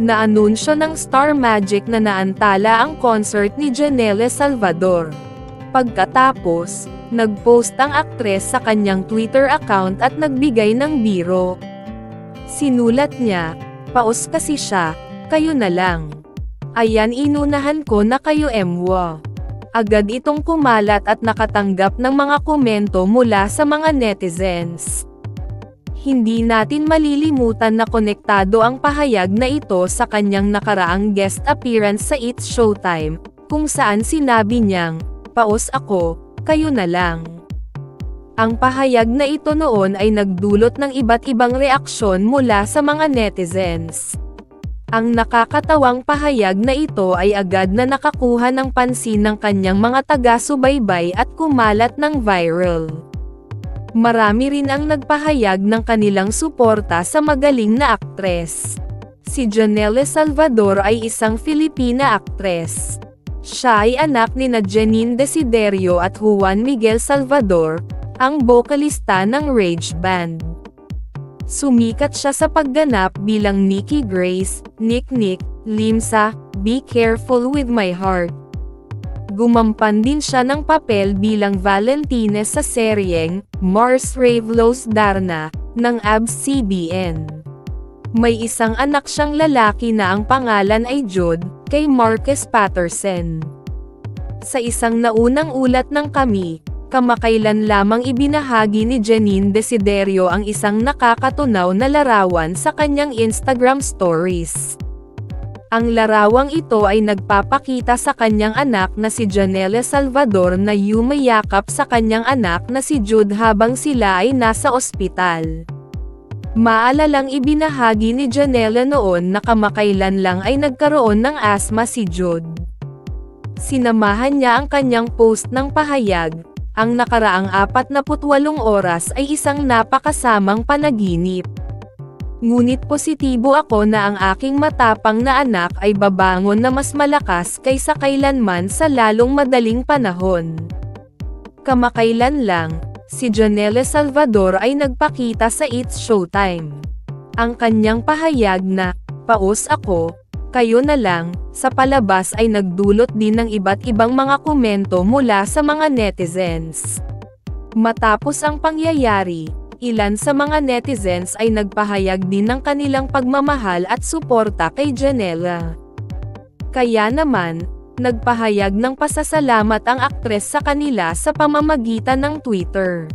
Naanunsyo ng Star Magic na naantala ang concert ni Janelle Salvador. Pagkatapos, nag-post ang aktres sa kanyang Twitter account at nagbigay ng biro. Sinulat niya, "Paos kasi siya, kayo na lang. Ayan, inunahan ko na kayo emwa." Agad itong kumalat at nakatanggap ng mga komento mula sa mga netizens. Hindi natin malilimutan na konektado ang pahayag na ito sa kanyang nakaraang guest appearance sa It's Showtime, kung saan sinabi niyang, "Paos ako, kayo na lang." Ang pahayag na ito noon ay nagdulot ng iba't ibang reaksyon mula sa mga netizens. Ang nakakatawang pahayag na ito ay agad na nakakuha ng pansin ng kanyang mga taga-subaybay at kumalat ng viral. Marami rin ang nagpahayag ng kanilang suporta sa magaling na aktres. Si Janelle Salvador ay isang Filipina aktres. Siya ay anak ni Janine Desiderio at Juan Miguel Salvador, ang bokalista ng Rage Band. Sumikat siya sa pagganap bilang Nikki Grace, Nick Nick, Limsa, Be Careful with My Heart. Gumampan din siya ng papel bilang Valentina sa seryeng Mars Ravlos Darna ng ABS-CBN. May isang anak siyang lalaki na ang pangalan ay Jude, kay Marcus Patterson. Sa isang naunang ulat ng Kami, kamakailan lamang ibinahagi ni Janine Desiderio ang isang nakakatunaw na larawan sa kanyang Instagram stories. Ang larawang ito ay nagpapakita sa kanyang anak na si Janelle Salvador na yumayakap sa kanyang anak na si Jude habang sila ay nasa ospital. Maalalang ibinahagi ni Janelle noon na kamakailan lang ay nagkaroon ng asma si Jude. Sinamahan niya ang kanyang post ng pahayag, "Ang nakaraang 48 oras ay isang napakasamang panaginip. Ngunit positibo ako na ang aking matapang na anak ay babangon na mas malakas kaysa kailanman sa lalong madaling panahon." Kamakailan lang, si Janelle Salvador ay nagpakita sa It's Showtime. Ang kanyang pahayag na, "Paos ako, kayo na lang," sa palabas ay nagdulot din ng iba't ibang mga komento mula sa mga netizens. Matapos ang pangyayari, ilan sa mga netizens ay nagpahayag din ng kanilang pagmamahal at suporta kay Janelle. Kaya naman, nagpahayag ng pasasalamat ang aktres sa kanila sa pamamagitan ng Twitter.